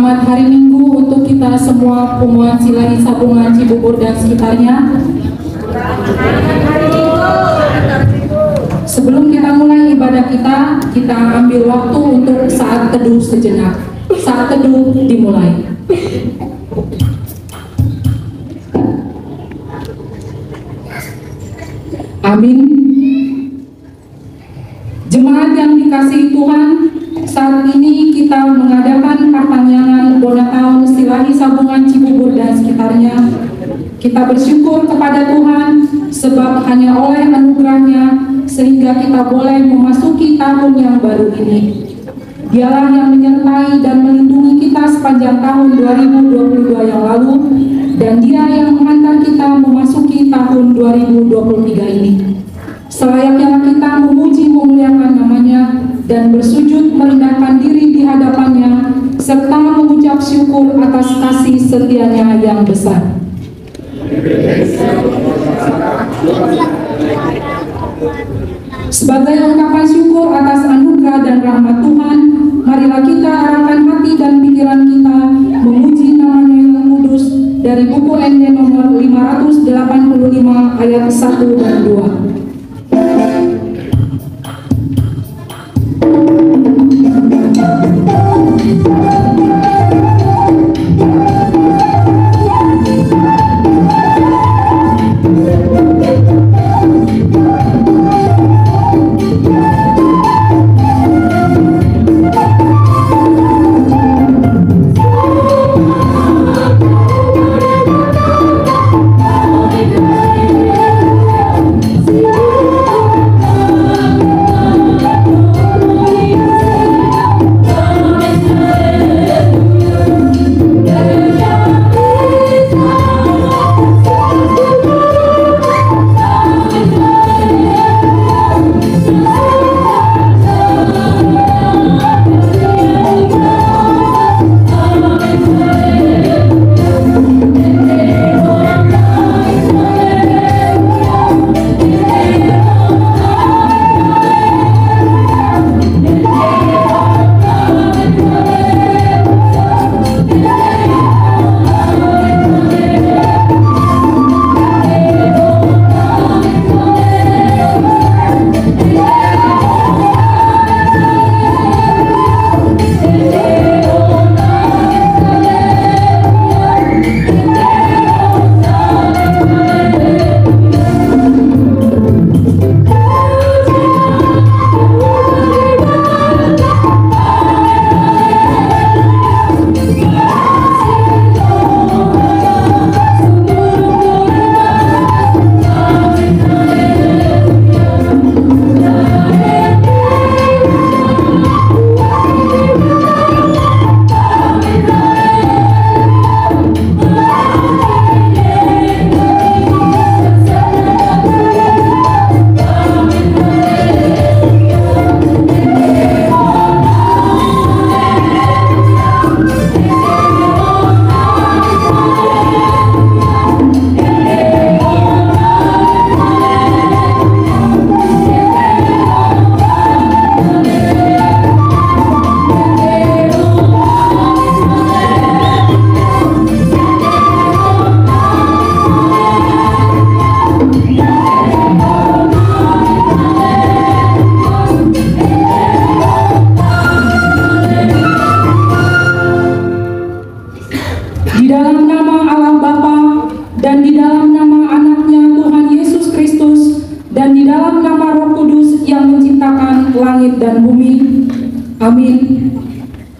Selamat hari Minggu untuk kita semua Pemuan Silahi Sabungan Cibubur dan sekitarnya. Sebelum kita mulai ibadah kita ambil waktu untuk saat teduh sejenak. Saat teduh dimulai. Amin. Jemaat yang dikasihi Tuhan, saat ini kita mengadakan pertanyaan Bona Tahun Silahi Sabungan Cibubur dan sekitarnya. Kita bersyukur kepada Tuhan sebab hanya oleh anugerahnya sehingga kita boleh memasuki tahun yang baru ini. Dialah yang menyertai dan melindungi kita sepanjang tahun 2022 yang lalu, dan Dia yang menghantar kita memasuki tahun 2023 ini. Selayaknya kita memuji memuliakan namanya dan bersujud merendahkan diri di hadapannya serta mengucap syukur atas kasih setianya yang besar. Sebagai ungkapan syukur atas anugerah dan rahmat Tuhan, marilah kita arahkan hati dan pikiran kita memuji namanya yang kudus dari buku ND nomor 585 ayat 1 dan 2. Amin.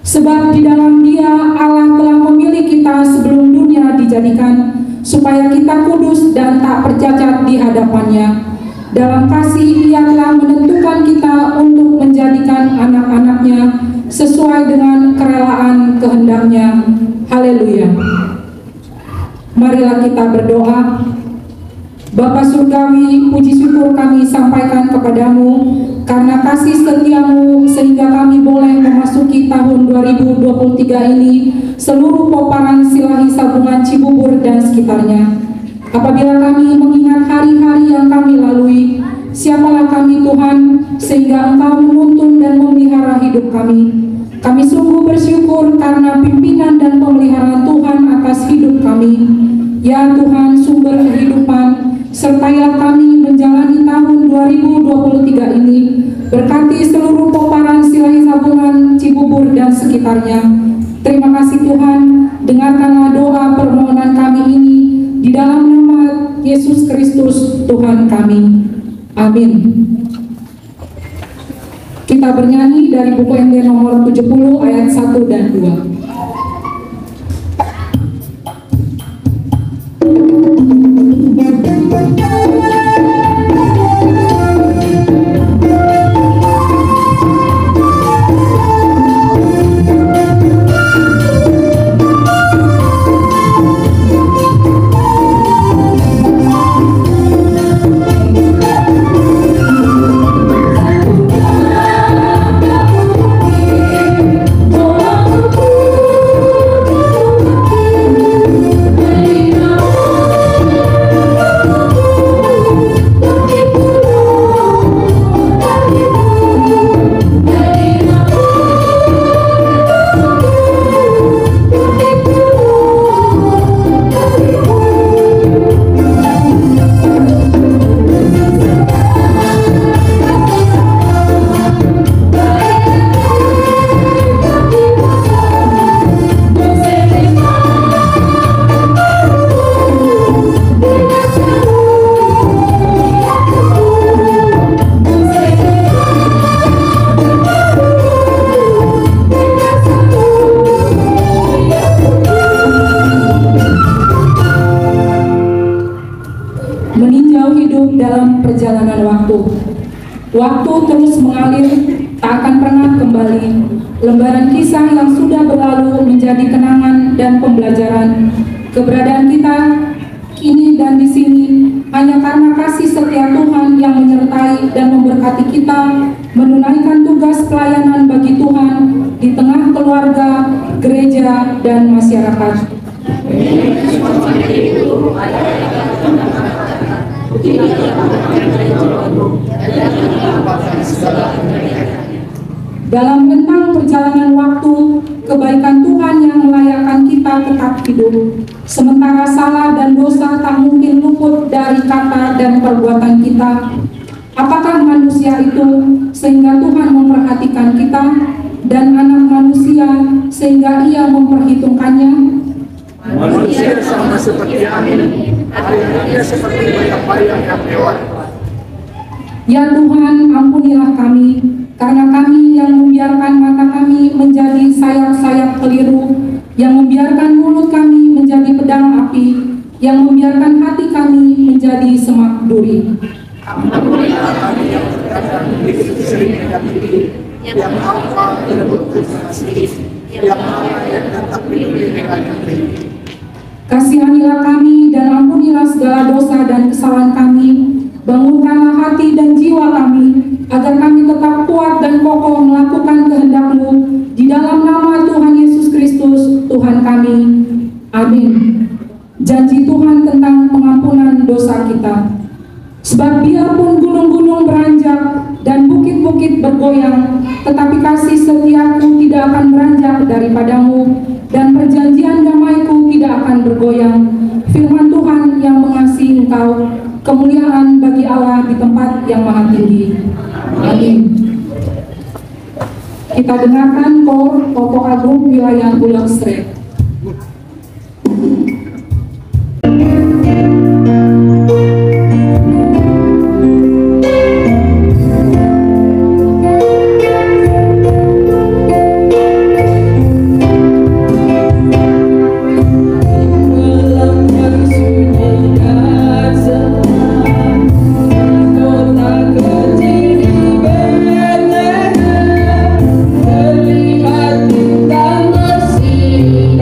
Sebab di dalam Dia Allah telah memilih kita sebelum dunia dijadikan, supaya kita kudus dan tak bercacat di hadapannya. Dalam kasih Ia telah menentukan kita untuk menjadikan anak-anaknya sesuai dengan kerelaan kehendak-Nya. Haleluya. Marilah kita berdoa. Bapa Surgawi, puji syukur kami sampaikan kepadamu karena kasih setiamu sehingga kami boleh memasuki tahun 2023 ini seluruh Poparan Silahi Sabungan Cibubur dan sekitarnya. Apabila kami mengingat hari-hari yang kami lalui, siapalah kami Tuhan sehingga Engkau menuntun dan memelihara hidup kami. Kami sungguh bersyukur karena pimpinan dan sekitarnya. Terima kasih Tuhan, dengarkanlah doa permohonan kami ini di dalam nama Yesus Kristus Tuhan kami. Amin. Kita bernyanyi dari buku MD nomor 70 ayat 1 dan 2. Dalam perjalanan waktu terus mengalir, tak akan pernah kembali. Lembaran kisah yang sudah berlalu menjadi kenangan dan pembelajaran. Keberadaan kita kini dan di sini hanya karena kasih setia Tuhan yang menyertai dan memberkati kita menunaikan tugas pelayanan bagi Tuhan di tengah keluarga, gereja, dan masyarakat. Dalam rentang perjalanan waktu, kebaikan Tuhan yang melayakkan kita tetap hidup. Sementara salah dan dosa tak mungkin luput dari kata dan perbuatan kita. Apakah manusia itu sehingga Tuhan memperhatikan kita, dan anak manusia sehingga ia memperhitungkannya? Manusia sama seperti angin, dia seperti bayang-bayang yang lewat. Ya Tuhan, ampunilah kami, karena kami yang membiarkan mata kami menjadi sayap-sayap keliru, yang membiarkan mulut kami menjadi pedang api, yang membiarkan hati kami menjadi semak duri. Ampunilah kami yang terkadang begitu sering menyakiti, yang apa merebut kasih, yang apa yang tak peduli dengan negeri. Kasihanilah kami dan ampunilah segala dosa dan kesalahan kami. Bangunkanlah hati dan jiwa kami, agar kami tetap kuat dan kokoh melakukan kehendak-Mu di dalam nama Tuhan Yesus Kristus, Tuhan kami. Amin. Janji Tuhan tentang pengampunan dosa kita. Sebab biarpun gunung-gunung beranjak dan bukit-bukit bergoyang, tetapi kasih setiaku tidak akan beranjak daripadamu, dan perjanjian damaiku tidak akan bergoyang. Firman Tuhan yang mengasihi engkau, kemuliaan bagi Allah di tempat yang maha tinggi. Amin. Kita dengarkan kor Pokok Agung wilayah Bulog Street. Terlihat bintang bersih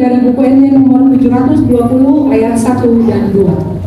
dari buku NT nomor 720 ayat 1 dan 2.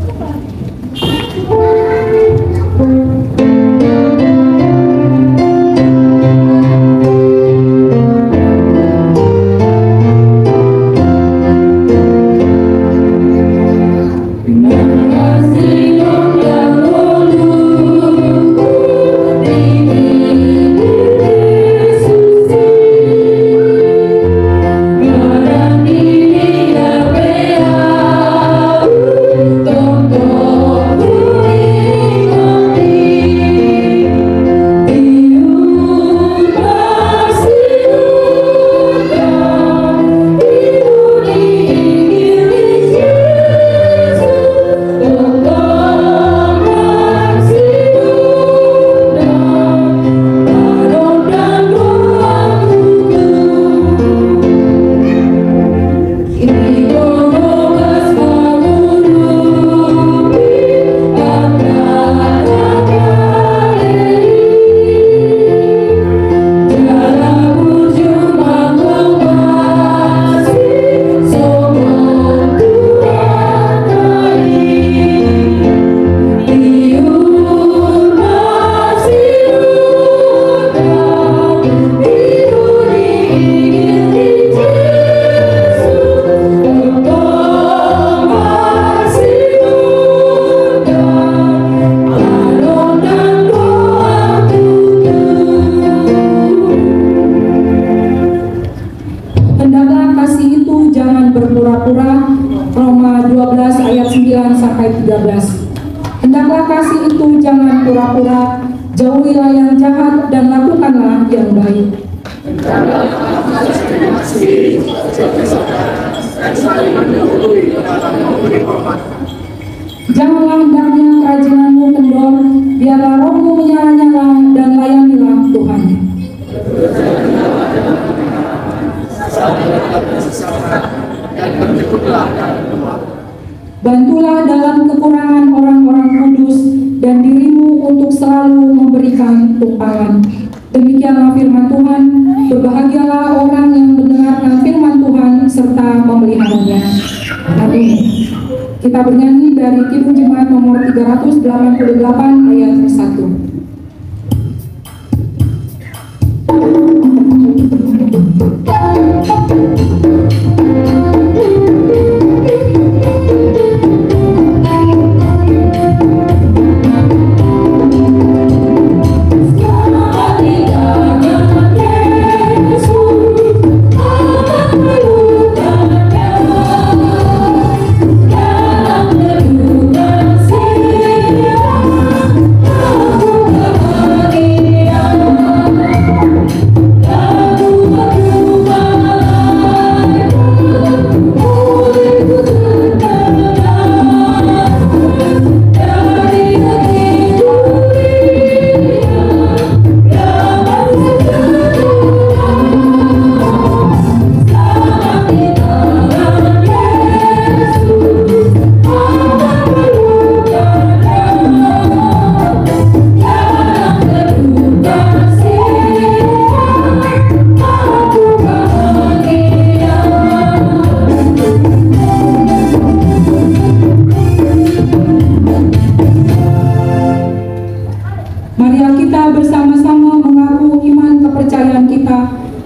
Roma 12 ayat 9 sampai 13. Hendaklah kasih itu jangan pura-pura, jauhilah yang jahat dan lakukanlah yang baik. Janganlah hendaknya kerajinanmu kendor, biarlah rohmu menyala-nyala dan layanilah Tuhan. Bantulah dalam kekurangan orang-orang kudus dan dirimu untuk selalu memberikan tumpangan. Demikianlah firman Tuhan. Berbahagialah orang yang mendengarkan firman Tuhan serta memeliharanya. Amin. Kita bernyanyi dari Kidung Jemaat nomor 388 ayat 1.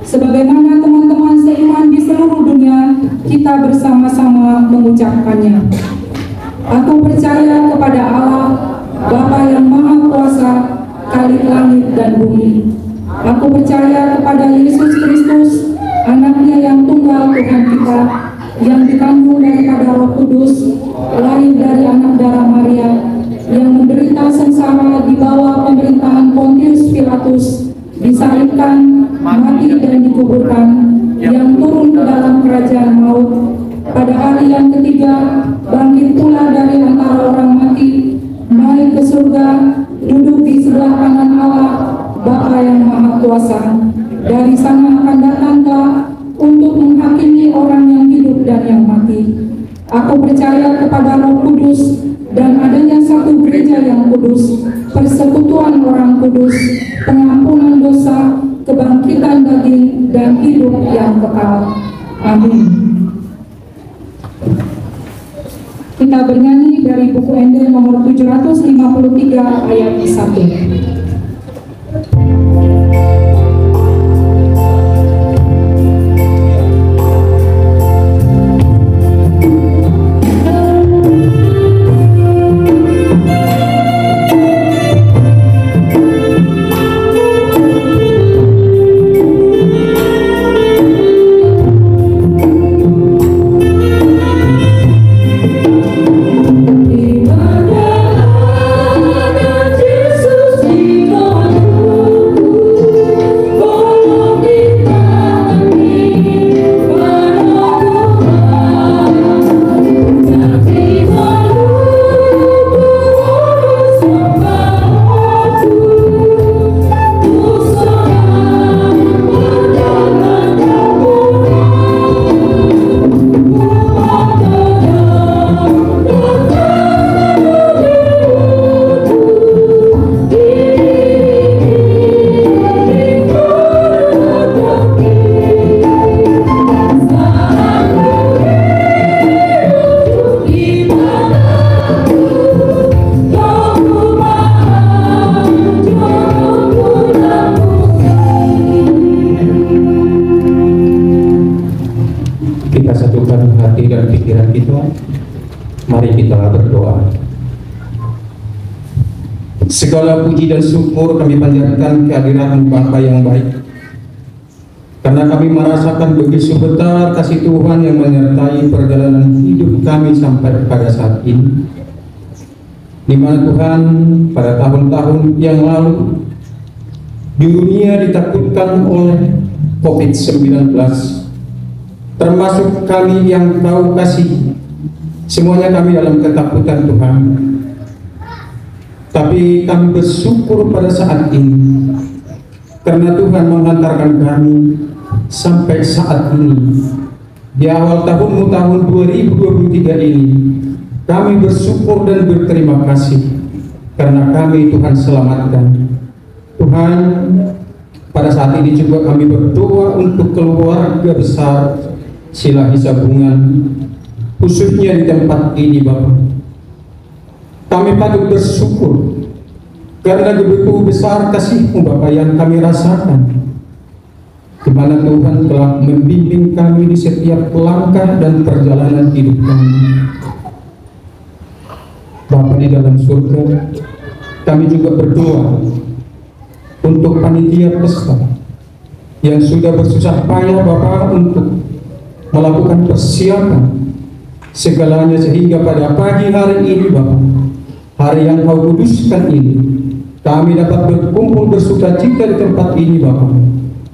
Sebagaimana teman-teman seiman di seluruh dunia, kita bersama-sama mengucapkannya. Aku percaya kepada Allah, Bapa yang Maha Kuasa, Khalik langit dan bumi. Aku percaya kepada Yesus Kristus, Anaknya yang tunggal Tuhan kita, yang dikandung daripada Roh Kudus, lahir dari anak darah Maria, yang menderita sengsara di bawah pemerintahan Pontius Pilatus, disalibkan, mati dan dikuburkan, yang turun ke dalam kerajaan maut, pada hari yang ketiga bangkit pula dari antara orang mati, naik ke surga, duduk di sebelah kanan Allah, Bapa yang Maha Kuasa. Dari sana akan datang untuk menghakimi orang yang hidup dan yang mati. Aku percaya kepada Roh Kudus dan adanya satu gereja yang kudus, persekutuan orang kudus, pengampunan dosa, kebangkitan daging, dan hidup yang kekal. Amin. Kita bernyanyi dari buku Ende nomor 753 ayat 1. Segala puji dan syukur kami panjatkan kehadirat-Mu Bapa yang baik, karena kami merasakan begitu besar kasih Tuhan yang menyertai perjalanan hidup kami sampai pada saat ini, di mana Tuhan pada tahun-tahun yang lalu di dunia ditakutkan oleh COVID-19, termasuk kami yang Kau kasih, semuanya kami dalam ketakutan Tuhan. Tapi kami bersyukur pada saat ini karena Tuhan menghantarkan kami sampai saat ini. Di awal tahun 2023 ini kami bersyukur dan berterima kasih karena kami Tuhan selamatkan. Tuhan, pada saat ini juga kami berdoa untuk keluarga besar Silahi Sabungan, khususnya di tempat ini Bapak. Kami patut bersyukur karena begitu besar kasih-Mu Bapa yang kami rasakan, di mana Tuhan telah membimbing kami di setiap langkah dan perjalanan hidup kami. Bapa di dalam surga, kami juga berdoa untuk panitia pesta yang sudah bersusah payah Bapa untuk melakukan persiapan segalanya, sehingga pada pagi hari ini Bapa, hari yang Kau kuduskan ini, kami dapat berkumpul bersukacita di tempat ini Bapak,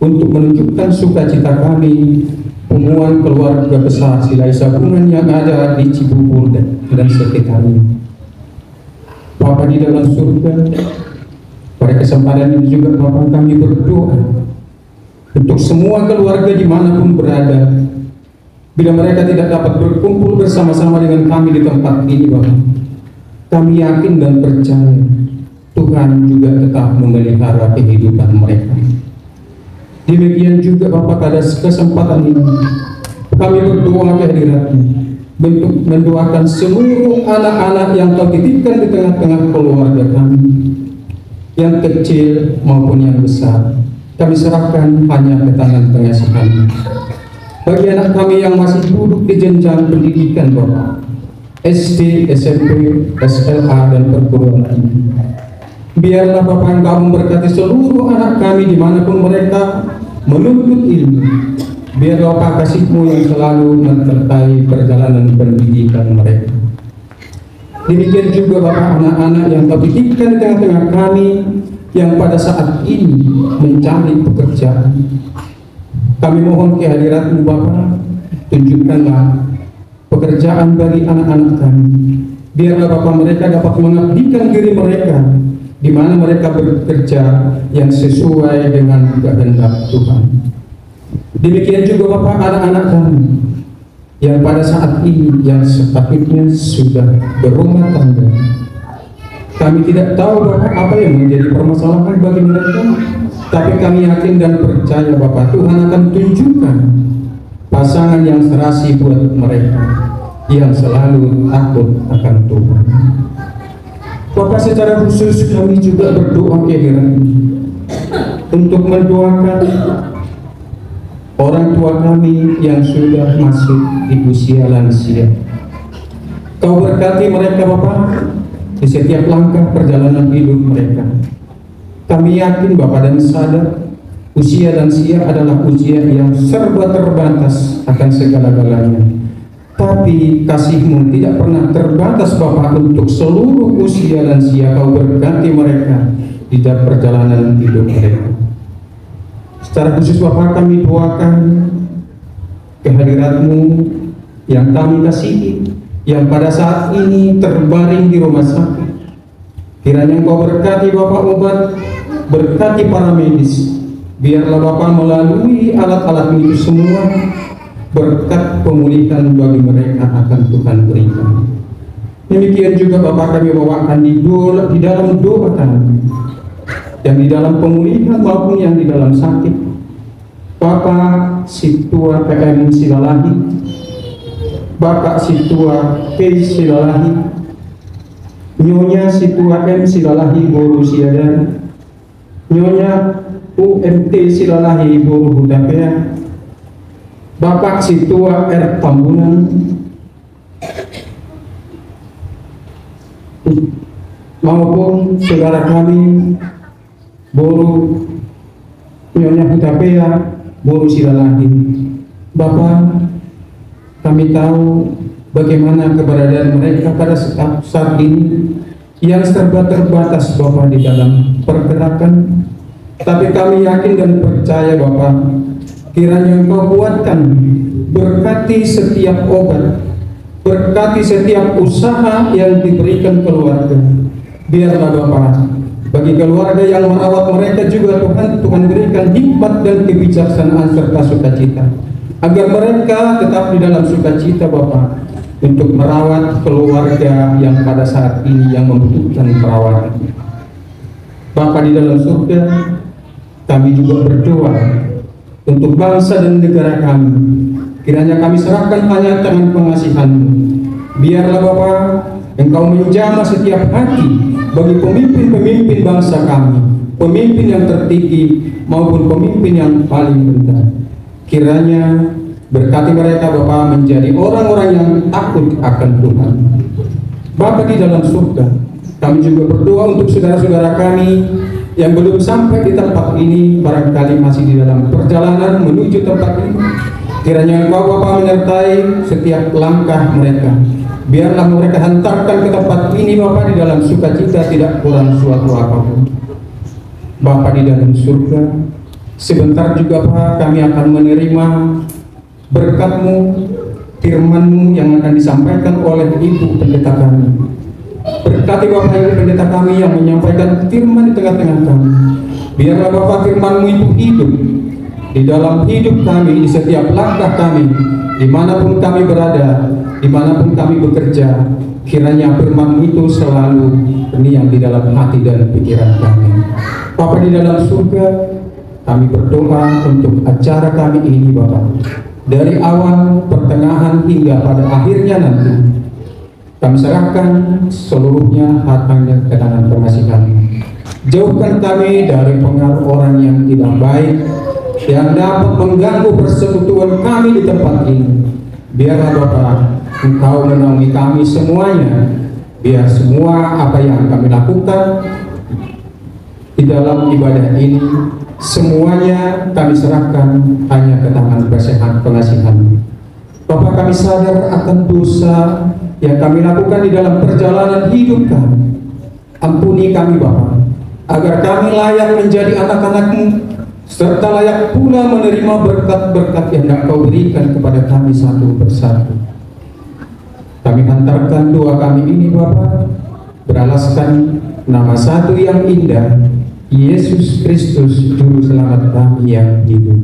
untuk menunjukkan sukacita kami pengumuman keluarga besar Silahi Sabungan yang ada di Cibubur dan sekitarnya. Bapak di dalam surga, pada kesempatan ini juga Bapak kami berdoa untuk semua keluarga dimanapun berada, bila mereka tidak dapat berkumpul bersama-sama dengan kami di tempat ini Bapak, kami yakin dan percaya Tuhan juga tetap memelihara kehidupan mereka. Demikian juga Bapak, pada kesempatan ini kami berdoa kehadirat-Mu untuk mendoakan seluruh anak-anak yang Kau titipkan di tengah-tengah keluarga kami, yang kecil maupun yang besar. Kami serahkan hanya ke tangan pengasihan. Bagi anak kami yang masih duduk di jenjang pendidikan Bapak, SD, SMP, SLA, dan perguruan tinggi, biarlah Bapak Engkau memberkati seluruh anak kami dimanapun mereka menuntut ilmu. Biar Bapak kasih-Mu yang selalu menyertai perjalanan pendidikan mereka. Demikian juga Bapak, anak-anak yang Kau titipkan di tengah-tengah kami yang pada saat ini mencari pekerjaan, kami mohon kehadirat-Mu Bapak, tunjukkanlah pekerjaan bagi anak-anak kami. Biarlah Bapak mereka dapat mengabdikan diri mereka di mana mereka bekerja yang sesuai dengan kehendak Tuhan. Demikian juga Bapak, anak-anak kami yang pada saat ini yang sepatutnya sudah berumah tangga. Kami tidak tahu Bapak apa yang menjadi permasalahan bagi mereka, tapi kami yakin dan percaya Bapak, Tuhan akan tunjukkan pasangan yang serasi buat mereka, yang selalu takut akan Tuhan. Bapak, secara khusus kami juga berdoa kiranya untuk mendoakan orang tua kami yang sudah masuk di usia lansia. Kau berkati mereka Bapak di setiap langkah perjalanan hidup mereka. Kami yakin Bapak dan sadar usia lansia adalah usia yang serba terbatas akan segala-galanya. Tapi kasih-Mu tidak pernah terbatas Bapak untuk seluruh usia lansia. Kau berkati mereka di dalam perjalanan hidup mereka. Secara khusus Bapak, kami doakan kehadirat-Mu yang kami kasihi, yang pada saat ini terbaring di rumah sakit. Kiranya Engkau berkati Bapak obat, berkati para medis. Biarlah Bapak melalui alat-alat itu semua berkat pemulihan bagi mereka akan Tuhan berikan. Demikian juga Bapak kami bawakan di dalam doa kami, yang di dalam pemulihan maupun yang di dalam sakit. Bapak Situa PM Silalahi, Bapak Situa P Silalahi, Nyonya Situa M Silalahi Boru Siadan, Nyonya UMT Silalahi Boru Hudapea, Bapak Situa R Tambunan, maupun saudara kami Boru Nyonya Hutapea Boru Silalahi. Bapak, kami tahu bagaimana keberadaan mereka pada saat ini yang serba terbatas Bapak di dalam pergerakan. Tapi kami yakin dan percaya Bapak, kiranya Engkau kuatkan, berkati setiap obat, berkati setiap usaha yang diberikan keluarga. Biarlah Bapak, bagi keluarga yang merawat mereka juga Tuhan berikan hikmat dan kebijaksanaan serta sukacita, agar mereka tetap di dalam sukacita Bapak, untuk merawat keluarga yang pada saat ini yang membutuhkan perawatan. Bapa di dalam surga, kami juga berdoa untuk bangsa dan negara kami. Kiranya kami serahkan hanya tangan pengasihan-Mu. Biarlah Bapa, Engkau menjamah setiap hati bagi pemimpin-pemimpin bangsa kami, pemimpin yang tertinggi maupun pemimpin yang paling rendah. Kiranya berkati mereka Bapa menjadi orang-orang yang takut akan Tuhan. Bapa di dalam surga, kami juga berdoa untuk saudara-saudara kami yang belum sampai di tempat ini, barangkali masih di dalam perjalanan menuju tempat ini. Kiranya Engkau Bapa menyertai setiap langkah mereka. Biarlah mereka hantarkan ke tempat ini Bapa di dalam sukacita, tidak kurang suatu apapun. Bapa di dalam surga, sebentar juga Pak kami akan menerima berkat-Mu, firman-Mu yang akan disampaikan oleh Ibu Pendeta kami. Berkati Bapak Ibu Pendeta kami yang menyampaikan firman di tengah-tengah kami. Biarlah Bapak firman-Mu itu hidup di dalam hidup kami, di setiap langkah kami, dimanapun kami berada, dimanapun kami bekerja. Kiranya firman-Mu itu selalu berniang di dalam hati dan pikiran kami. Bapak di dalam surga, kami berdoa untuk acara kami ini Bapak, dari awal, pertengahan hingga pada akhirnya nanti. Kami serahkan seluruhnya hanya ke tangan pengasihan-Mu. Jauhkan kami dari pengaruh orang yang tidak baik yang dapat mengganggu persekutuan kami di tempat ini. Biarlah Bapak, Engkau menaungi kami semuanya. Biar semua apa yang kami lakukan di dalam ibadah ini, semuanya kami serahkan hanya ke tangan pengasihan-Mu. Bapak, kami sadar akan dosa yang kami lakukan di dalam perjalanan hidup kami. Ampuni kami Bapak, agar kami layak menjadi anak-anak-Mu, serta layak pula menerima berkat-berkat yang Kau berikan kepada kami satu persatu. Kami hantarkan doa kami ini Bapak, beralaskan nama satu yang indah, Yesus Kristus, Juru Selamat kami yang hidup.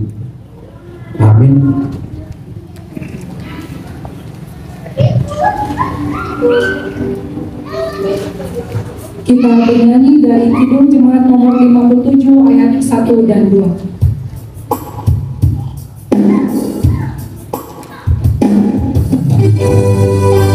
Amin. Kita bernyanyi dari Kidung Jemaat nomor 57 ayat 1 dan 2.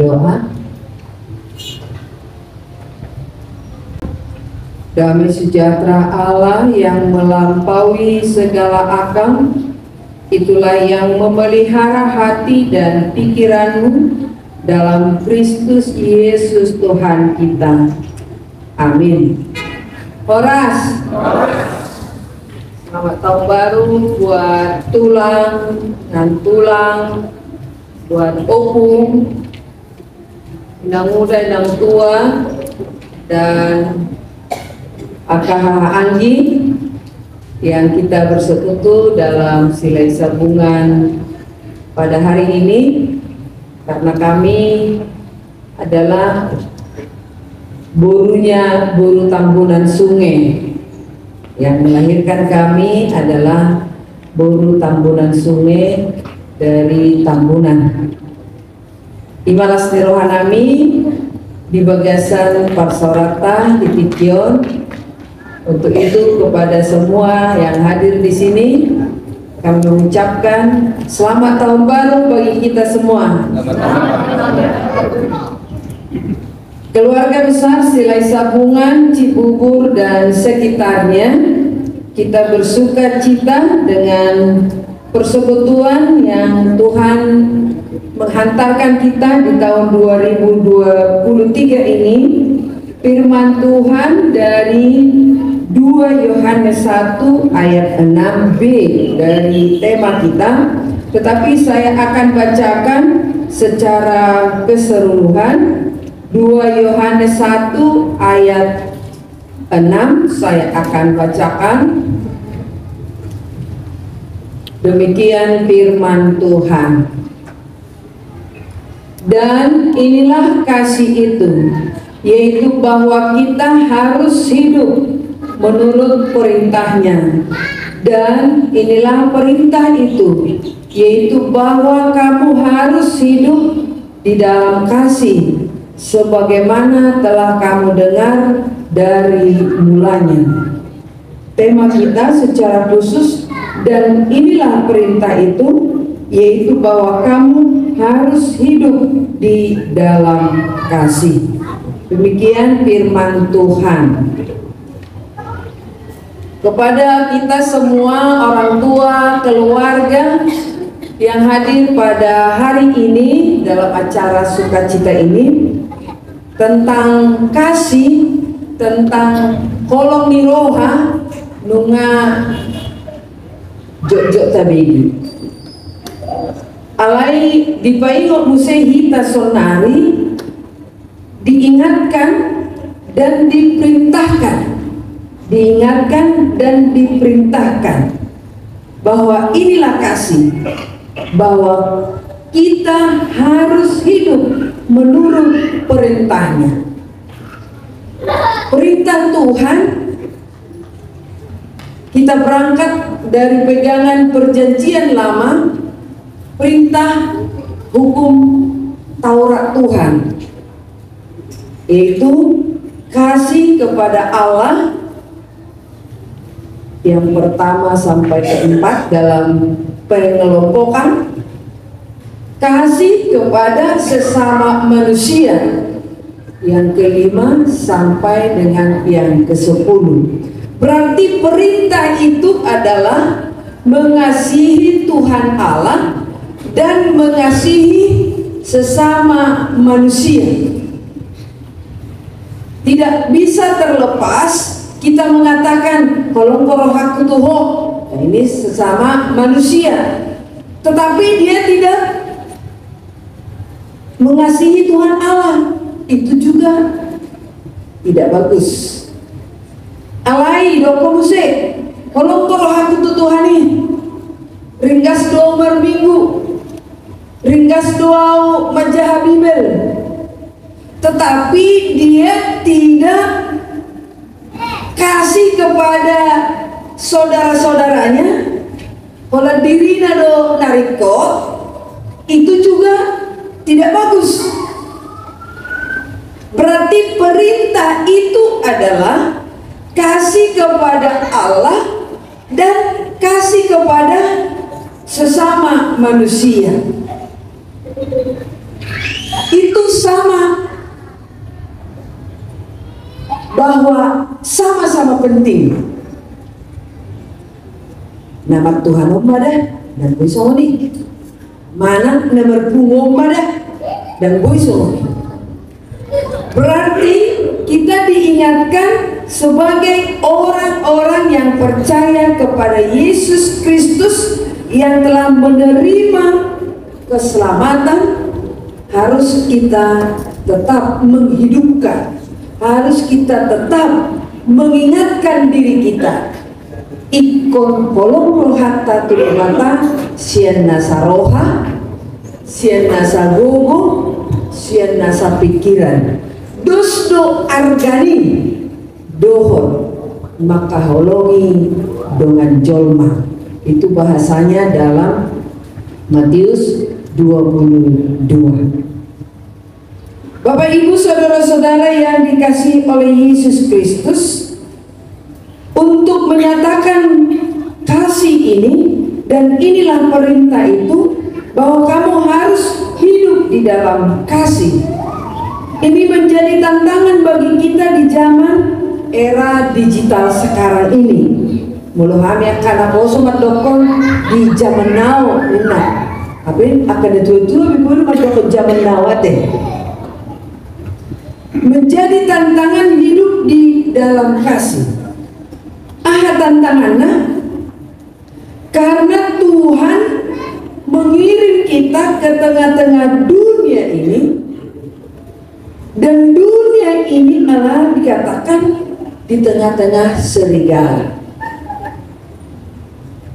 berdoa. Damai sejahtera Allah yang melampaui segala akal, itulah yang memelihara hati dan pikiranmu dalam Kristus Yesus Tuhan kita. Amin. Horas. Selamat tahun baru buat tulang dan tulang, buat opung, inang muda, inang tua, dan AKH Anggi yang kita bersekutu dalam silai sabungan pada hari ini, karena kami adalah burunya Buru Tambunan Sungai. Yang melahirkan kami adalah Buru Tambunan Sungai dari Tambunan. Imalas Nirohanami di Bagasan Parsorata di Pikion. Untuk itu kepada semua yang hadir di sini kami mengucapkan selamat tahun baru bagi kita semua. Keluarga besar Silai Sabungan, Cibubur dan sekitarnya, kita bersuka cita dengan persekutuan yang Tuhan menghantarkan kita di tahun 2023 ini. Firman Tuhan dari 2 Yohanes 1 ayat 6b dari tema kita, tetapi saya akan bacakan secara keseluruhan. 2 Yohanes 1 ayat 6 saya akan bacakan. Demikian firman Tuhan. Dan inilah kasih itu, yaitu bahwa kita harus hidup menurut perintahnya. Dan inilah perintah itu, yaitu bahwa kamu harus hidup di dalam kasih, sebagaimana telah kamu dengar dari mulanya. Tema kita secara khusus, dan inilah perintah itu, yaitu bahwa kamu harus hidup di dalam kasih. Demikian firman Tuhan. Kepada kita semua, orang tua, keluarga yang hadir pada hari ini dalam acara sukacita ini, tentang kasih, tentang kolong niroha nunga jok-jok tabegi. Alai dipaingok musehita sonari, diingatkan dan diperintahkan, bahwa inilah kasih, bahwa kita harus hidup menurut perintahnya. Perintah Tuhan, kita berangkat dari pegangan perjanjian lama, perintah hukum Taurat Tuhan, yaitu kasih kepada Allah yang pertama sampai keempat dalam pengelompokan, kasih kepada sesama manusia yang kelima sampai dengan yang ke-10. Berarti perintah itu adalah mengasihi Tuhan Allah dan mengasihi sesama manusia. Tidak bisa terlepas kita mengatakan kalau aku tuh ini sesama manusia, tetapi dia tidak mengasihi Tuhan Allah, itu juga tidak bagus. Alai doko musik, kalau aku tuh Tuhan ini ringkas doa minggu, ringkas doa majah Bibel, tetapi dia tidak kasih kepada saudara-saudaranya, kalau diri nado narikot, itu juga tidak bagus. Berarti perintah itu adalah kasih kepada Allah dan kasih kepada sesama manusia. Itu sama, bahwa sama-sama penting. Nama Tuhan dah dan Buisoni. Mana nomor punggung dah dan Buisoni. Berarti kita diingatkan sebagai orang-orang yang percaya kepada Yesus Kristus yang telah menerima keselamatan, harus kita tetap menghidupkan, harus kita tetap mengingatkan diri kita. Ikon polong hatta tulimata sian nasa roha, sian nasa gogo, sian nasa pikiran. Dosdo argani dohon maka holongi dengan jolma. Itu bahasanya dalam Matius 22. Bapak Ibu saudara-saudara yang dikasihi oleh Yesus Kristus, untuk menyatakan kasih ini, dan inilah perintah itu, bahwa kamu harus hidup di dalam kasih. Ini menjadi tantangan bagi kita di zaman era digital sekarang ini. Mulu hamia kana boso madokon di zaman now nah. Tapi akan ditua-tua bibul madokon zaman now teh. Menjadi tantangan hidup di dalam kasih. Tantangannya karena Tuhan mengirim kita ke tengah-tengah dunia ini, dan dunia ini malah dikatakan di tengah-tengah serigala.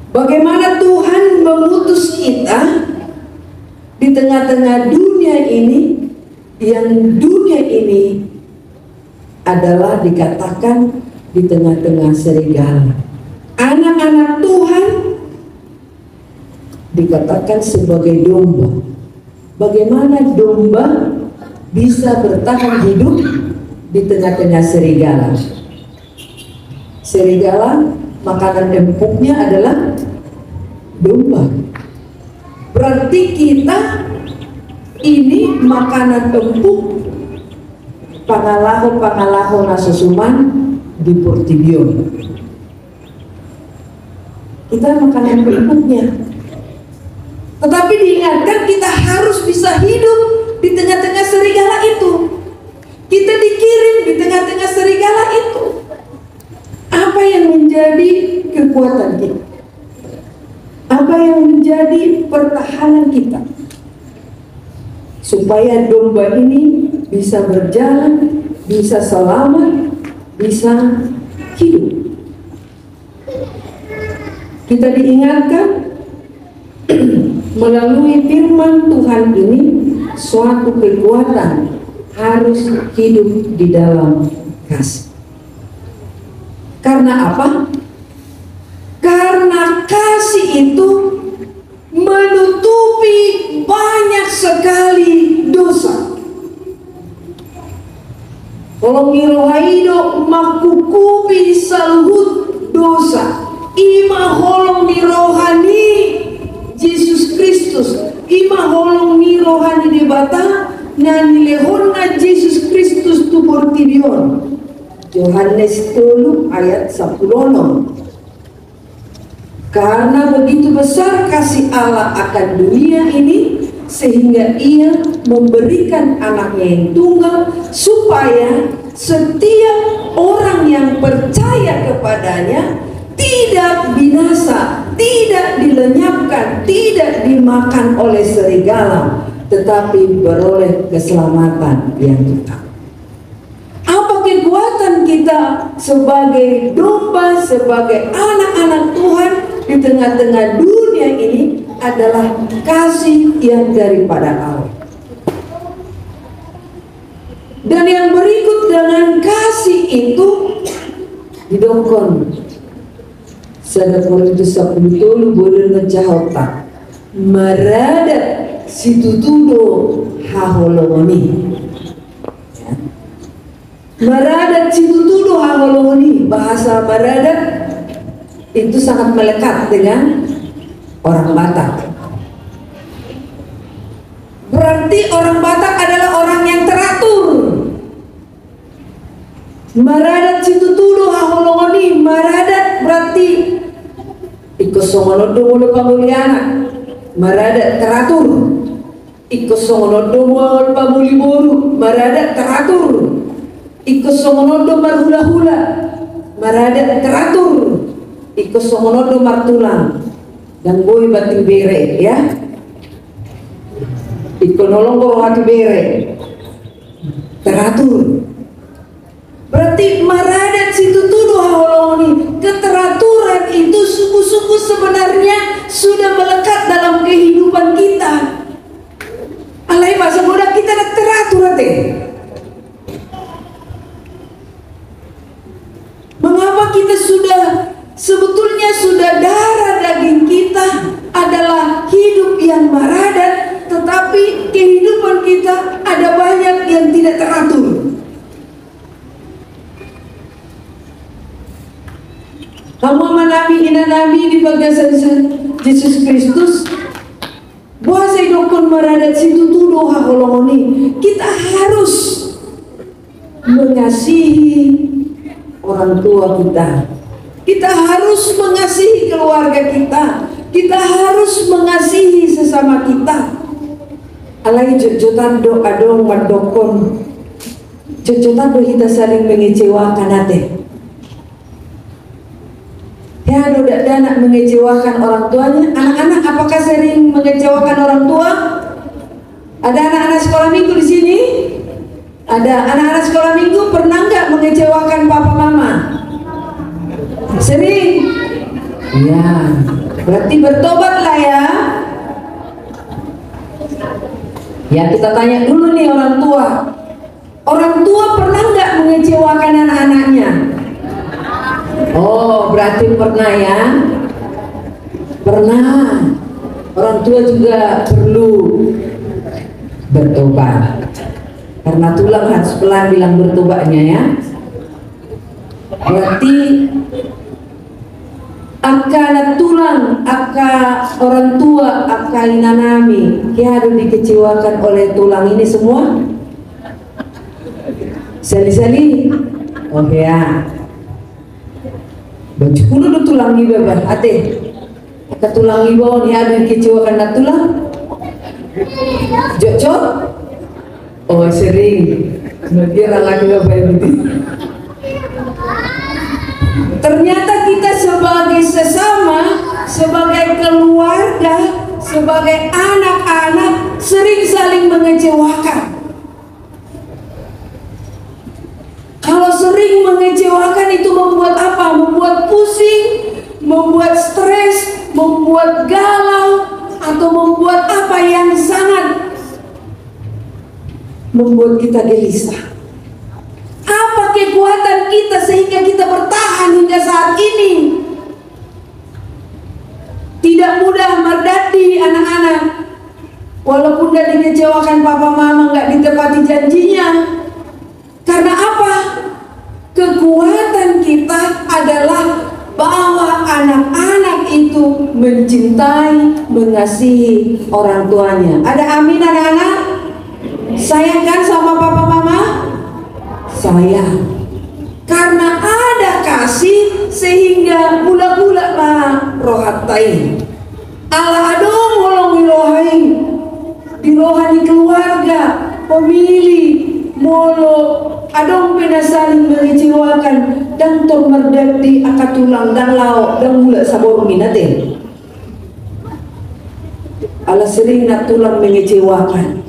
Bagaimana Tuhan mengutus kita di tengah-tengah dunia ini, yang dunia ini adalah dikatakan di tengah-tengah serigala. Anak-anak Tuhan dikatakan sebagai domba. Bagaimana domba bisa bertahan hidup di tengah-tengah serigala? Serigala makanan empuknya adalah domba. Berarti kita ini makanan empuk pangalaho nasusuman di Portibio. Kita makanan empuknya. Tetapi diingatkan kita harus bisa hidup di tengah-tengah serigala itu. Kita dikirim di tengah-tengah serigala itu. Apa yang menjadi kekuatan kita? Apa yang menjadi pertahanan kita? Supaya domba ini bisa berjalan, bisa selamat, bisa hidup. Kita diingatkan melalui firman Tuhan ini, suatu kekuatan harus hidup di dalam kasih. Karena apa? Karena kasih itu menutupi banyak sekali dosa. Kalau mirohaido makukubi saluhut dosa, ima holong mirohani Yesus Kristus, ima holong mirohani debata nani lehonna Yesus Kristus tu portibion. Yohanes 3 ayat 10. Karena begitu besar kasih Allah akan dunia ini, sehingga ia memberikan anaknya yang tunggal, supaya setiap orang yang percaya kepadanya tidak binasa, tidak dilenyapkan, tidak dimakan oleh serigala, tetapi beroleh keselamatan yang kekal. Apa kekuatan kita sebagai domba, sebagai anak-anak Tuhan di tengah-tengah dunia ini adalah kasih yang daripada Allah. Dan yang berikut dengan kasih itu didongkon. Sada Korintus 10 boleh ngecahota maradat situtudo haholongoni. Maradat situtudo haholongoni, bahasa maradat itu sangat melekat dengan orang Batak. berarti orang Batak adalah orang yang teratur. Maradat situ tuduh haholongoni, maradat berarti ikosongonodo mulu pamuliana. Maradat teratur. Ikosongonodo mulu pamuli boru, maradat teratur. Ikosongonodo marhula-hula, maradat teratur. Ikosongonodo martulang dan boy bating bere ya. Ikonolong koro hati bere teratur. Berarti maradat situ tuduh haholongoni. Keteraturan itu suku-suku sebenarnya sudah melekat dalam kehidupan kita. Alai bahasa muda kita ada teratur ate. Mengapa kita sebetulnya sudah darah daging kita adalah hidup yang maradat, tetapi kehidupan kita ada banyak yang tidak teratur. Kamu menami inanami di bagasan Yesus Kristus. Buah saya dokon maradat situ tuduh haholongoni. Kita harus mengasihi orang tua kita. Kita harus mengasihi keluarga kita. Kita harus mengasihi sesama kita. Alai jojotan do adong madokon. Jojotan do kita saling mengecewakan ate. Ya, ada anak mengecewakan orang tuanya. Anak-anak apakah sering mengecewakan orang tua? Ada anak-anak sekolah minggu di sini? Ada anak-anak sekolah minggu pernah nggak mengecewakan papa mama? Sering? Ya, berarti bertobatlah ya. Ya, kita tanya dulu nih orang tua. Orang tua pernah nggak mengecewakan anak-anaknya? Oh, berarti pernah ya? Pernah. Orang tua juga perlu bertobat. Karena tulang harus pelan bilang bertobatnya ya. Berarti akana tulang, aka orang tua, aka inanami, ya harus dikecewakan oleh tulang ini semua. Sali-sali. Oh ya. Baju kuno do tulang iba bah, ate. Aka tulang iba ni harus dikecewakan na tulang. Jocok. Oh sering. Kira lagi apa itu? Ternyata kita sebagai sesama, sebagai keluarga, sebagai anak-anak sering saling mengecewakan. Kalau sering mengecewakan itu membuat apa? Membuat pusing, membuat stres, membuat galau, atau membuat apa yang sangat membuat kita gelisah. Apa kekuatan kita sehingga kita bertahan hingga saat ini? Tidak mudah merdadi anak-anak. Walaupun udah dikecewakan papa mama, nggak ditepati janjinya. Karena apa? Kekuatan kita adalah bahwa anak-anak itu mencintai, mengasihi orang tuanya. Ada amin anak-anak? Sayang kan sama papa mama? Sayang. Karena ada kasih sehingga budak-budak mah rohatai. Allah adong holong dirohai. Dirohani keluarga, pemilih, molo adong pena saling mengecewakan dan tor merdadi akat tulang dan lauk dan mula sabor minate. Allah sering nak tulang mengecewakan.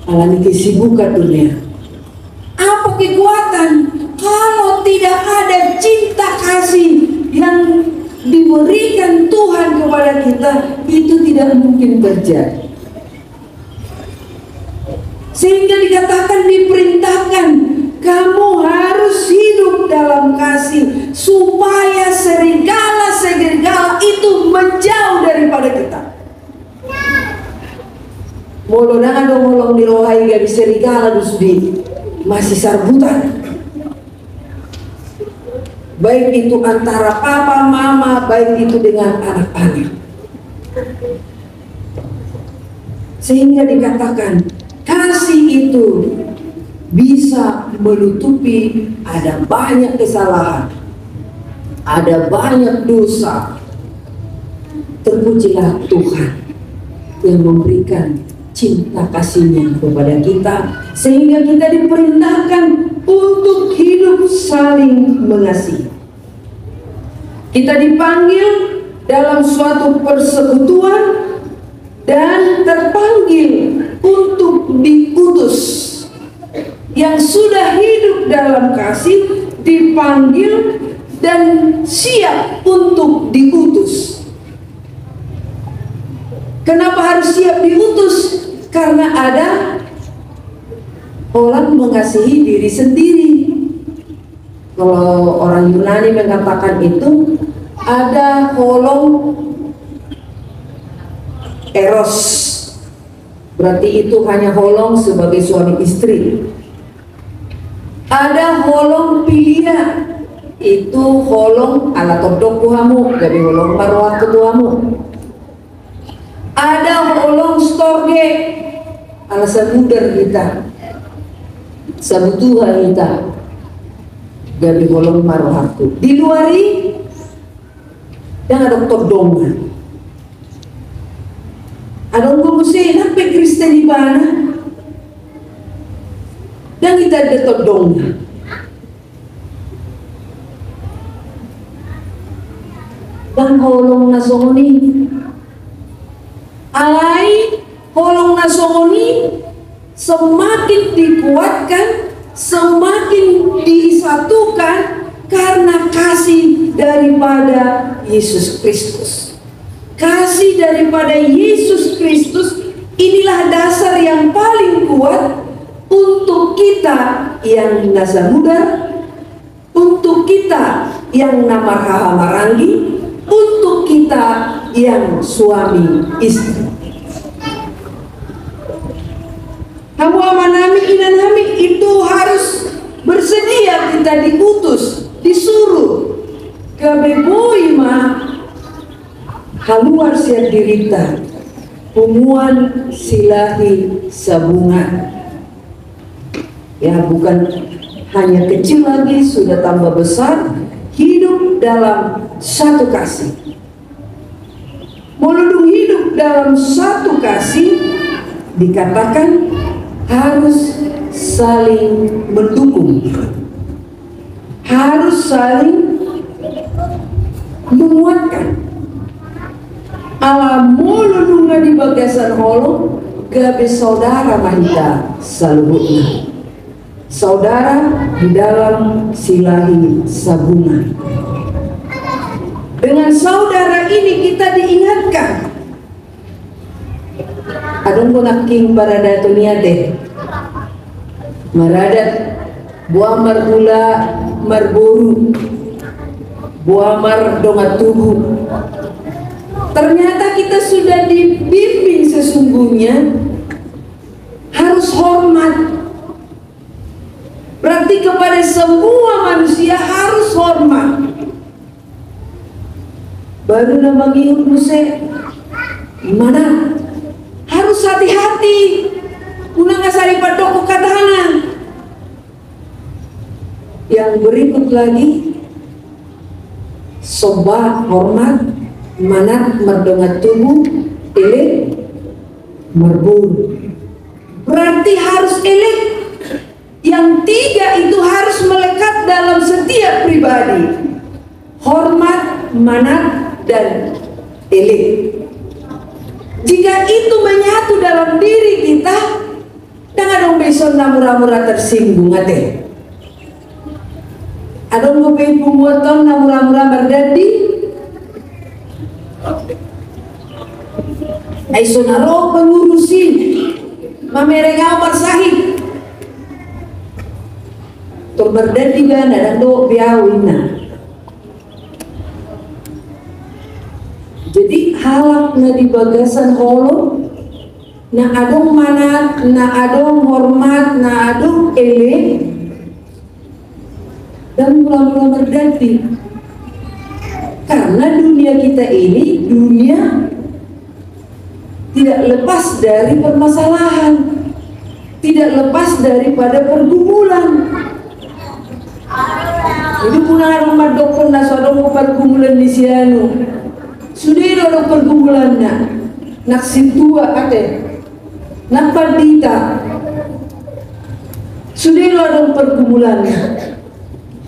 Allah ini kesibukan dunia. Apa kekuatan kalau tidak ada cinta kasih yang diberikan Tuhan kepada kita? Itu tidak mungkin terjadi. Sehingga dikatakan, diperintahkan, kamu harus hidup dalam kasih supaya serigala itu menjauh daripada kita. Molo na ada molong dirohai gabi serigala dusdi masih sarbutan. Baik itu antara papa mama, baik itu dengan anak-anak. Sehingga dikatakan kasih itu bisa menutupi ada banyak kesalahan, ada banyak dosa. Terpujilah Tuhan yang memberikan cinta kasih-Nya kepada kita, sehingga kita diperintahkan untuk hidup saling mengasihi. Kita dipanggil dalam suatu persekutuan dan terpanggil untuk diutus. Yang sudah hidup dalam kasih dipanggil dan siap untuk diutus. Kenapa harus siap diutus? Karena ada orang mengasihi diri sendiri. Kalau orang Yunani mengatakan itu ada holong eros, berarti itu hanya holong sebagai suami istri. Ada holong pilia, itu holong ala todok kuhamu, jadi holong marwah ketuamu. Ada holong storge ala sabudar kita, sabutuha kita, jadi holong marwahku. Di luari dan ada todongan. Ada orang muslim sampai Kristen di mana? Dan kita ada todongan. Dan holong nasongoni, alai holong nasongoni semakin dikuatkan, semakin disatukan karena kasih daripada Yesus Kristus. Kasih daripada Yesus Kristus inilah dasar yang paling kuat untuk kita yang nasa muda, untuk kita yang namaraha marangi, untuk kita yang suami istri. Kamu amanami inanami itu harus bersedia kita diutus, disuruh ke beboima haluar siar dirita humuan silahi sabungan. Ya, bukan hanya kecil lagi, sudah tambah besar, hidup dalam satu kasih. Meludung hidup dalam satu kasih dikatakan harus saling mendukung, harus saling menguatkan. Ala muludunga di bagasan holo gabe saudara mahita saluhutna, saudara di dalam silahi sabungan. Dengan saudara ini kita diingatkan. Adon kunaking barada dunia deh, maradat buah margula marboru, buah mar dongat tubuh. Ternyata kita sudah dibimbing sesungguhnya harus hormat. Berarti kepada semua manusia harus hormat. Baru nama ngihut muse mana? Harus hati-hati. Una ngasari padoko katana. Yang berikut lagi, sobat hormat, manat merdongat tubuh, elit merburu. Berarti harus elit. Yang tiga itu harus melekat dalam setiap pribadi. Hormat, manat, dan elit. Jika itu menyatu dalam diri kita, jangan dong besok namura-mura tersinggung ate. Adong ngopi pembuatan namura-mura berdadi. Aisonaro pengurusin mamerengau bersahid tur berdadi gana dan do biawina. Jadi halak na di bagasan holo na adong manat, na adong hormat, na adong ele dan mula-mula berdadi. Karena dunia kita ini dunia tidak lepas dari permasalahan, tidak lepas daripada pergumulan. Itu punah rumah dokter nasadong pergumulan di sianu. Sudah ada pergumulannya. Nak situa ate, nak pandita. Sudah ada pergumulannya.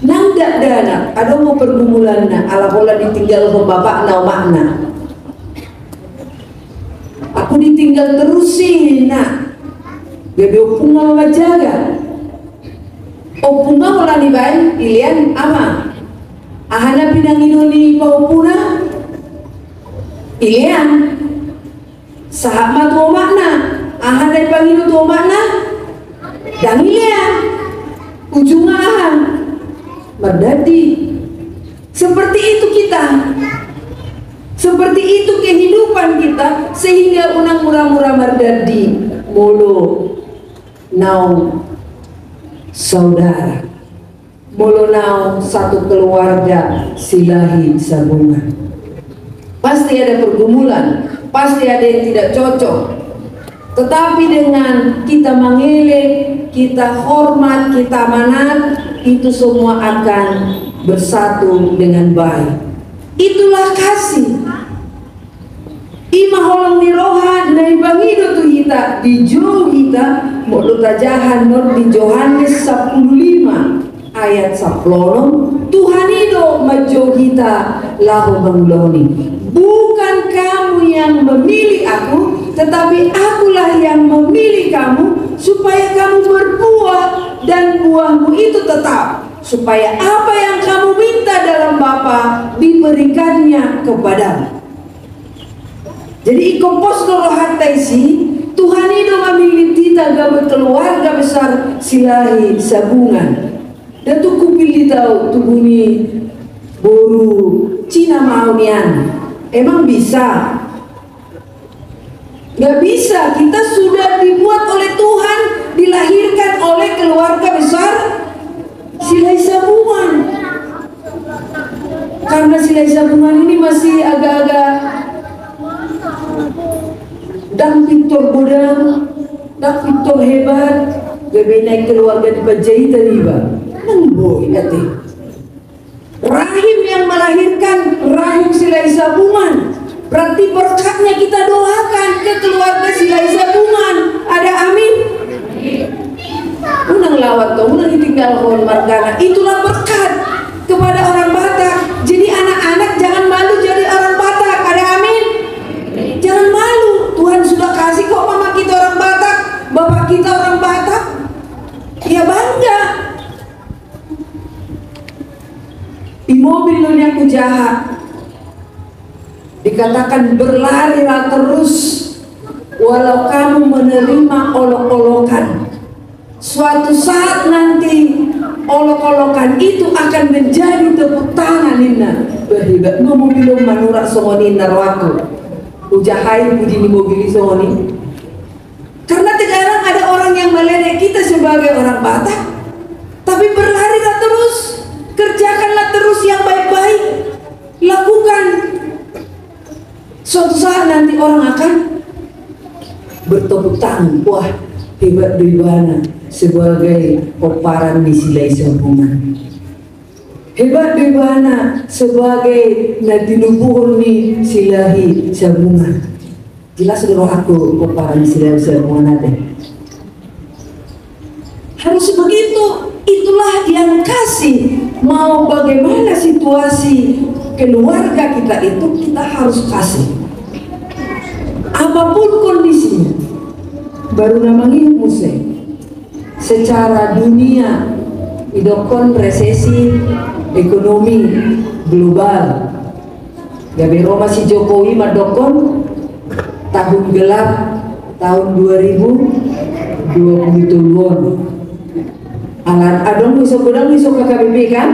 Nang dak dana, ada mau pergumulannya. Ala bola ditinggal ke bapak na makna. Aku ditinggal terus sih nak. Gabe opunga majaga. Opunga wala ni bayi ilian ama. Ahana pinanginoni paupuna. Ilian. Sahabat tuh makna. Ahana pangino tuh makna. Dan ilian. Ujungnya ahan. Merdadi. Seperti itu kita. Seperti itu kehidupan kita, sehingga unang murah-murah merdadi molo nau saudara, molo nau satu keluarga silahi sabungan. Pasti ada pergumulan, pasti ada yang tidak cocok. Tetapi dengan kita mengelak, kita hormat, kita amanat, itu semua akan bersatu dengan baik. Itulah kasih. Ima holong nirohan dari bangido tu kita di jo kita mau tajahan not di Yohanes 15 ayat 10 Tuhan itu majo kita lahu bangloni. Bukan kamu yang memilih aku, tetapi akulah yang memilih kamu supaya kamu berbuah dan buahmu itu tetap, supaya apa yang kamu minta dalam Bapa diberikannya kepadamu. Jadi ikompos rohatai si Tuhan itu memilih kita gawe keluarga besar silahi sabungan. Dan tu kupilih tahu tu bumi boru Cina maunian. Emang bisa? Gak bisa. Kita sudah dibuat oleh Tuhan, dilahirkan oleh keluarga besar silahi sabungan. Karena silahi sabungan ini masih agak-agak dan pintor bodang, dan pintor hebat. Gabe naik keluarga di Bajai tadiba. Nang boy kati. Rahim yang melahirkan rahim silahi sabungan. Berarti berkatnya kita doakan ke keluarga silahi sabungan. Ada amin? Unang lawat tuh, unang ditinggal kon margana. Itulah berkat kepada orang Batak. Jadi anak-anak jangan malu jadi orang Batak. Ada amin? Jangan malu. Tuhan sudah kasih kok mama kita orang Batak, bapak kita orang Batak. Ya bangga. Di mobil lo yang jahat dikatakan berlarilah terus walau kamu menerima olok-olokan. Suatu saat nanti olok-olokan itu akan menjadi tepuk tangan Nina. Berhebat no mobil lo manurak songonin narwaku. Ujahai puji di mobil songoni. Karena terkadang ada orang yang meledek kita sebagai orang Batak, tapi berlarilah terus, kerjakanlah terus yang baik-baik, lakukan. Suatu saat nanti orang akan bertepuk tangan. Wah, hebat Dibana sebagai oparan di silai sabungan. Hebat Dibana sebagai nadinubuhun ni silahi sabungan. Jelas roh aku oparan di silai sabungan ada. Harus begitu. Itulah yang kasih. Mau bagaimana situasi keluarga kita itu, kita harus kasih. Apapun kondisinya. Baru namanya musik. Secara dunia idokon resesi ekonomi global. Gabe Roma si Jokowi madokon tahun gelap tahun 2020. Alat adong iso kodang iso KKBP kan?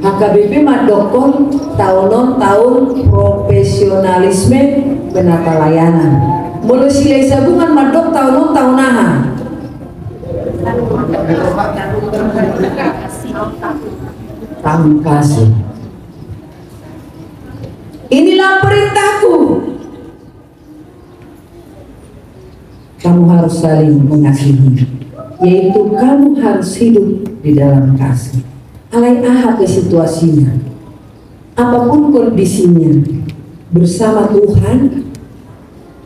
HKBP madokon tahun profesionalisme penata layanan. Mulu silai sabungan madok tahun aha. Tahun kasih. Inilah perintahku. kamu harus saling mengasihi, yaitu kamu harus hidup di dalam kasih. Alai aha ke situasinya, apapun kondisinya, bersama Tuhan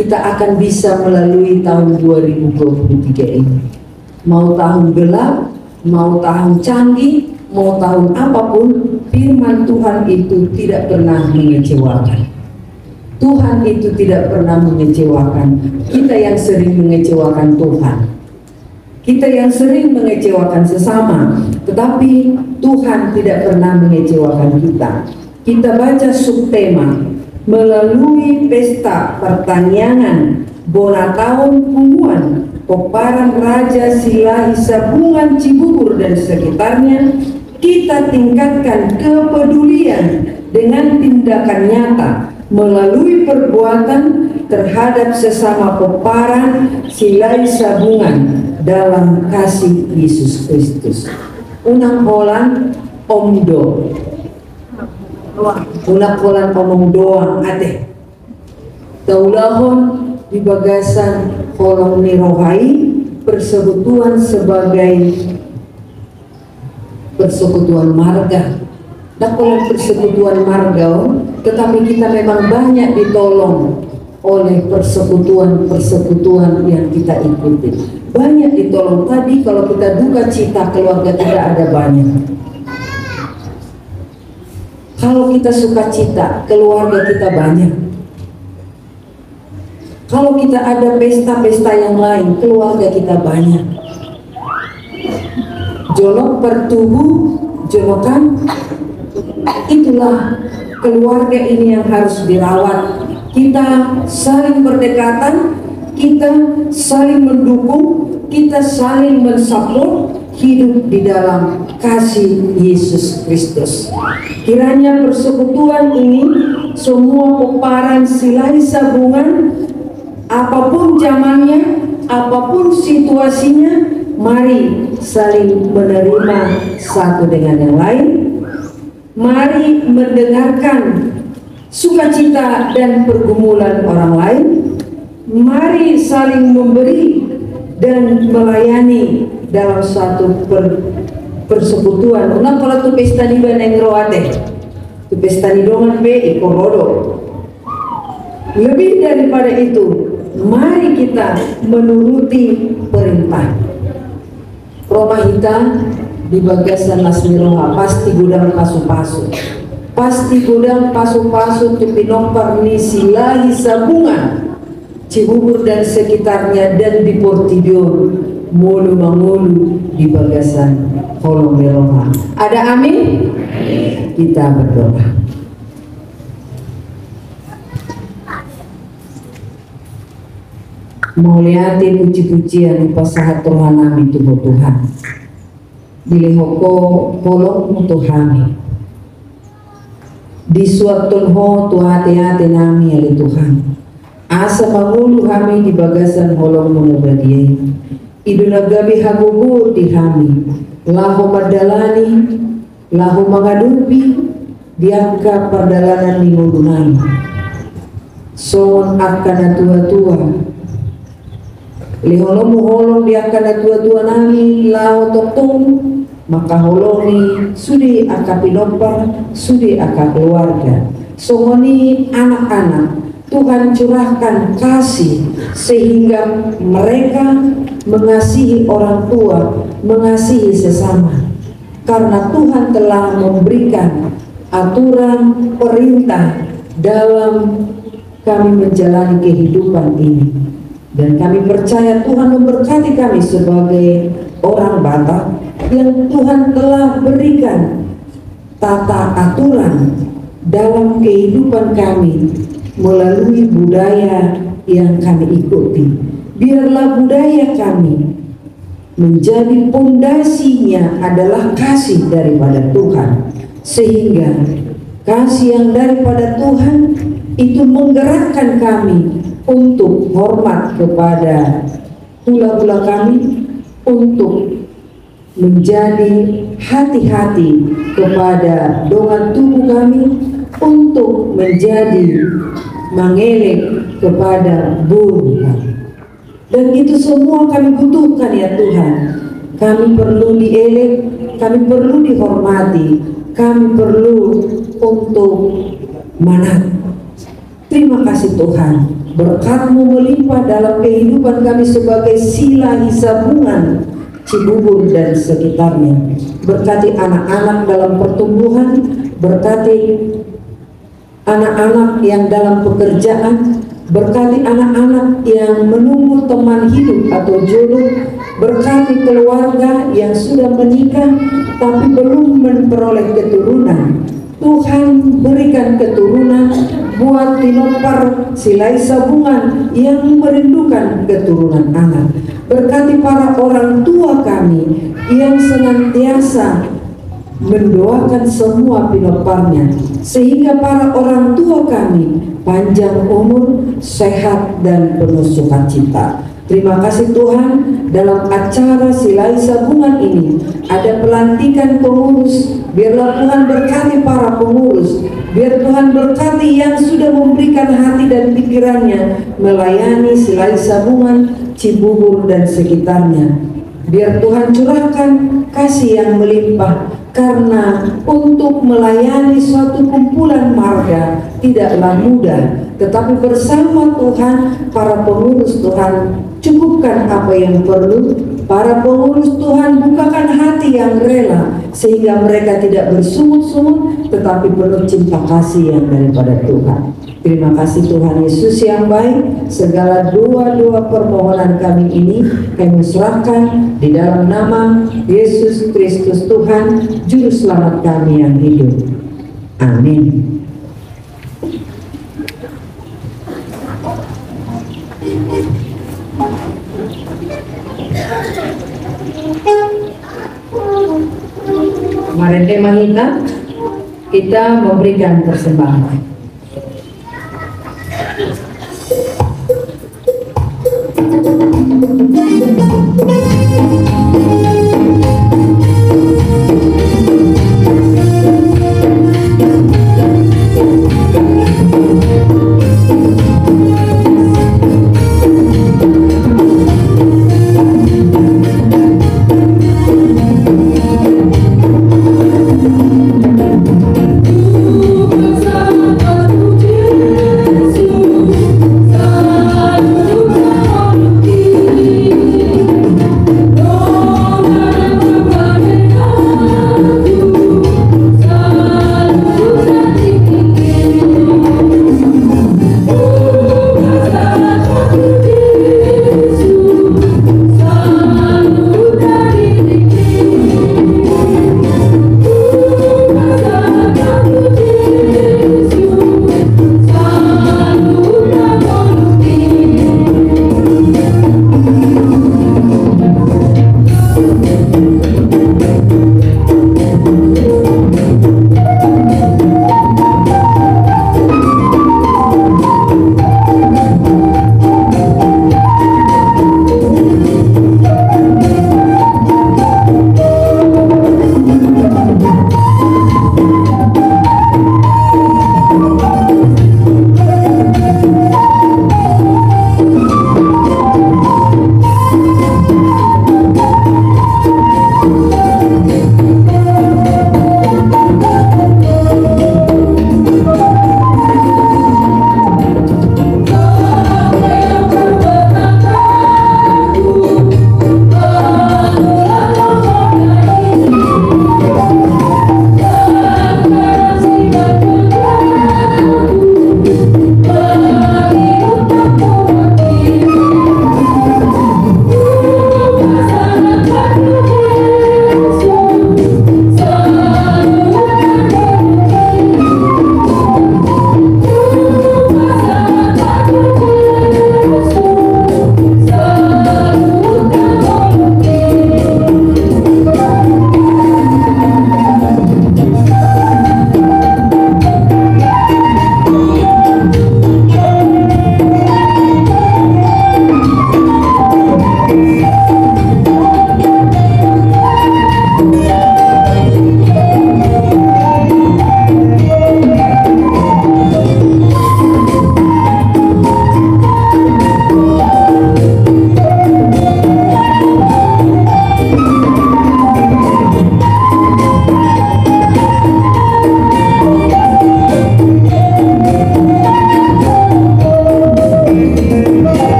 kita akan bisa melalui tahun 2023 ini. Mau tahun gelap, mau tahun canggih, mau tahun apapun, firman Tuhan itu tidak pernah mengecewakan. Tuhan itu tidak pernah mengecewakan. Kita yang sering mengecewakan Tuhan, kita yang sering mengecewakan sesama, tetapi Tuhan tidak pernah mengecewakan kita. Kita baca subtema, melalui pesta pertanian Bonataun Punguan, Peparan Raja Silahi Sabungan Cibubur dan sekitarnya, kita tingkatkan kepedulian dengan tindakan nyata melalui perbuatan terhadap sesama peparan Silahi Sabungan dalam kasih Yesus Kristus. Unang holan omdo, unang holan omong doang ate. Taulahon di bagasan holong nirohai persekutuan sebagai persekutuan marga. Dalam persekutuan marga, tetapi kita memang banyak ditolong oleh persekutuan-persekutuan yang kita ikuti. Banyak ditolong. Tadi kalau kita duka cita keluarga tidak ada banyak. Kalau kita suka cita keluarga kita banyak. Kalau kita ada pesta-pesta yang lain keluarga kita banyak. Jolok pertubuh, jolokan. Itulah keluarga ini yang harus dirawat. Kita saling berdekatan, kita saling mendukung, kita saling mensupport, hidup di dalam kasih Yesus Kristus. Kiranya persekutuan ini, semua peparan Silahi Sabungan, apapun zamannya, apapun situasinya, mari saling menerima satu dengan yang lain. Mari mendengarkan sukacita dan pergumulan orang lain. Mari saling memberi dan melayani dalam satu persekutuan. Unang kalau tu pesta di baneng roate, tu pesta di dongan pe ikorodo. Lebih daripada itu, mari kita menuruti perintah. Romahita di bagasan Lasmiroha pasti gudang pasu-pasu, pasti gudang pasu-pasu tu pinompar ni Silahi Sabungan Cibubur dan sekitarnya, dan di Portidion mulu mangulu di bagasan Holong Meroha. Ada amin? Kita berdoa. Mauliati puji-pujian pasahat Tuhan nami tubuh Tuhan. Dilihoko polong Tuhan. Di suatu ho tu hati-hati nami ali Tuhan. Asa mangulu kami di bagasan holong mengubadiai. Idunagabi hagugur di kami. Lahu madalani, lahu mengadupi, diangka perdalanan di ngudunai. Songon akan tua-tua. Liholong holong diangka tua-tua nami, lahu toktung. Maka holongi sudi aka pinompar, sudi aka keluarga. Songoni anak-anak Tuhan curahkan kasih sehingga mereka mengasihi orang tua, mengasihi sesama. Karena Tuhan telah memberikan aturan perintah dalam kami menjalani kehidupan ini. Dan kami percaya Tuhan memberkati kami sebagai orang Batak yang Tuhan telah berikan tata aturan dalam kehidupan kami melalui budaya yang kami ikuti. Biarlah budaya kami menjadi pondasinya adalah kasih daripada Tuhan, sehingga kasih yang daripada Tuhan itu menggerakkan kami untuk hormat kepada hula-hula kami, untuk menjadi hati-hati kepada dongan tubuh kami, untuk menjadi mengelek kepada burung kami. Dan itu semua kami butuhkan ya Tuhan. Kami perlu dielek, kami perlu dihormati, kami perlu untuk manat. Terima kasih Tuhan, berkat-Mu melimpah dalam kehidupan kami sebagai sila hisabungan Cibubur dan sekitarnya. Berkati anak-anak dalam pertumbuhan, berkati anak-anak yang dalam pekerjaan, berkati anak-anak yang menunggu teman hidup atau jodoh, berkati keluarga yang sudah menikah tapi belum memperoleh keturunan. Tuhan berikan keturunan buat Pinopar Silai Sabungan yang merindukan keturunan anak. Berkati para orang tua kami yang senantiasa mendoakan semua Pinoparnya, sehingga para orang tua kami panjang umur, sehat, dan penuh sukacita. Terima kasih Tuhan, dalam acara Silai Sabungan ini ada pelantikan pengurus. Biarlah Tuhan berkati para pengurus, biar Tuhan berkati yang sudah memberikan hati dan pikirannya melayani Silai Sabungan Cibubur dan sekitarnya. Biar Tuhan curahkan kasih yang melimpah, karena untuk melayani suatu kumpulan marga tidaklah mudah, tetapi bersama Tuhan, para pengurus Tuhan cukupkan apa yang perlu. Para pengurus Tuhan bukakan hati yang rela, sehingga mereka tidak bersungut-sungut, tetapi penuh cinta kasih yang daripada Tuhan. Terima kasih Tuhan Yesus yang baik. Segala doa-doa permohonan kami ini kami serahkan di dalam nama Yesus Kristus Tuhan, Juru Selamat kami yang hidup. Amin. Mari tema kita memberikan persembahan. Oh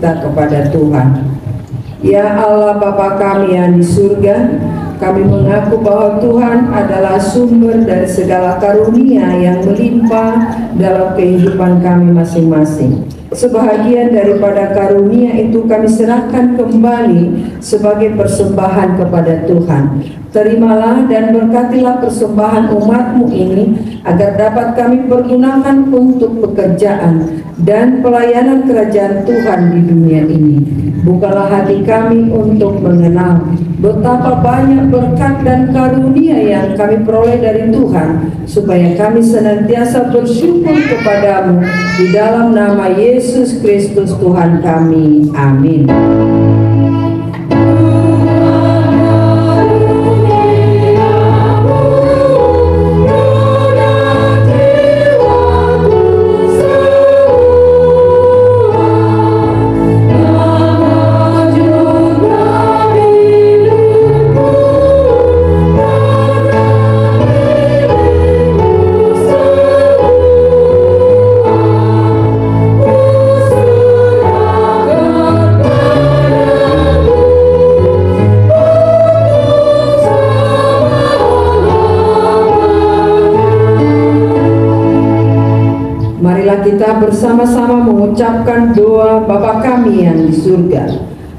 kita kepada Tuhan. Ya Allah Bapa kami yang di surga, kami mengaku bahwa Tuhan adalah sumber dari segala karunia yang melimpah dalam kehidupan kami masing-masing. Sebahagian daripada karunia itu kami serahkan kembali sebagai persembahan kepada Tuhan. Terimalah dan berkatilah persembahan umat-Mu ini agar dapat kami pergunakan untuk pekerjaan dan pelayanan kerajaan Tuhan di dunia ini. Bukalah hati kami untuk mengenal betapa banyak berkat dan karunia yang kami peroleh dari Tuhan, supaya kami senantiasa bersyukur kepadamu di dalam nama Yesus Kristus Tuhan kami. Amin. Marilah kita bersama-sama mengucapkan doa Bapa kami yang di surga.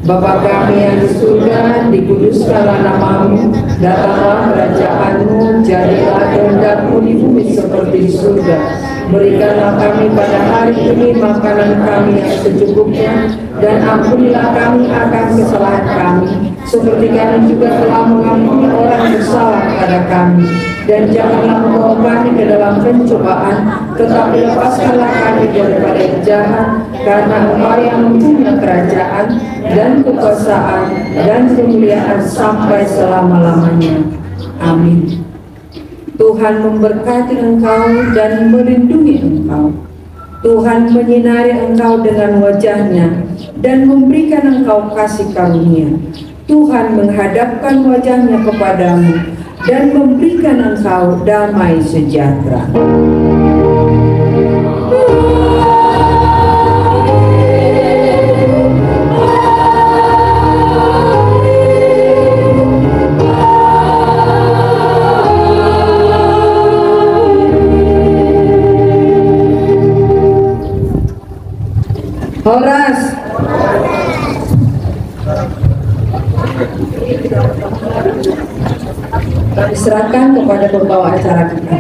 Bapa kami yang di surga, dikuduskanlah nama-Mu, datanglah kerajaan-Mu, jadilah kehendak-Mu di bumi seperti di surga. Berikanlah kami pada hari ini makanan kami yang secukupnya, dan ampunilah kami akan kesalahan kami, seperti kami juga telah mengampuni orang bersalah kepada kami. Dan janganlah membawa kami ke dalam pencobaan, tetapi lepaskanlah kami daripada yang jahat, karena Engkau yang mempunyai kerajaan dan kekuasaan dan kemuliaan sampai selama-lamanya. Amin. Tuhan memberkati engkau dan melindungi engkau. Tuhan menyinari engkau dengan wajahnya dan memberikan engkau kasih karunia. Tuhan menghadapkan wajahnya kepadamu dan memberikan engkau damai sejahtera. Horas. Kami serahkan kepada pembawa acara kita.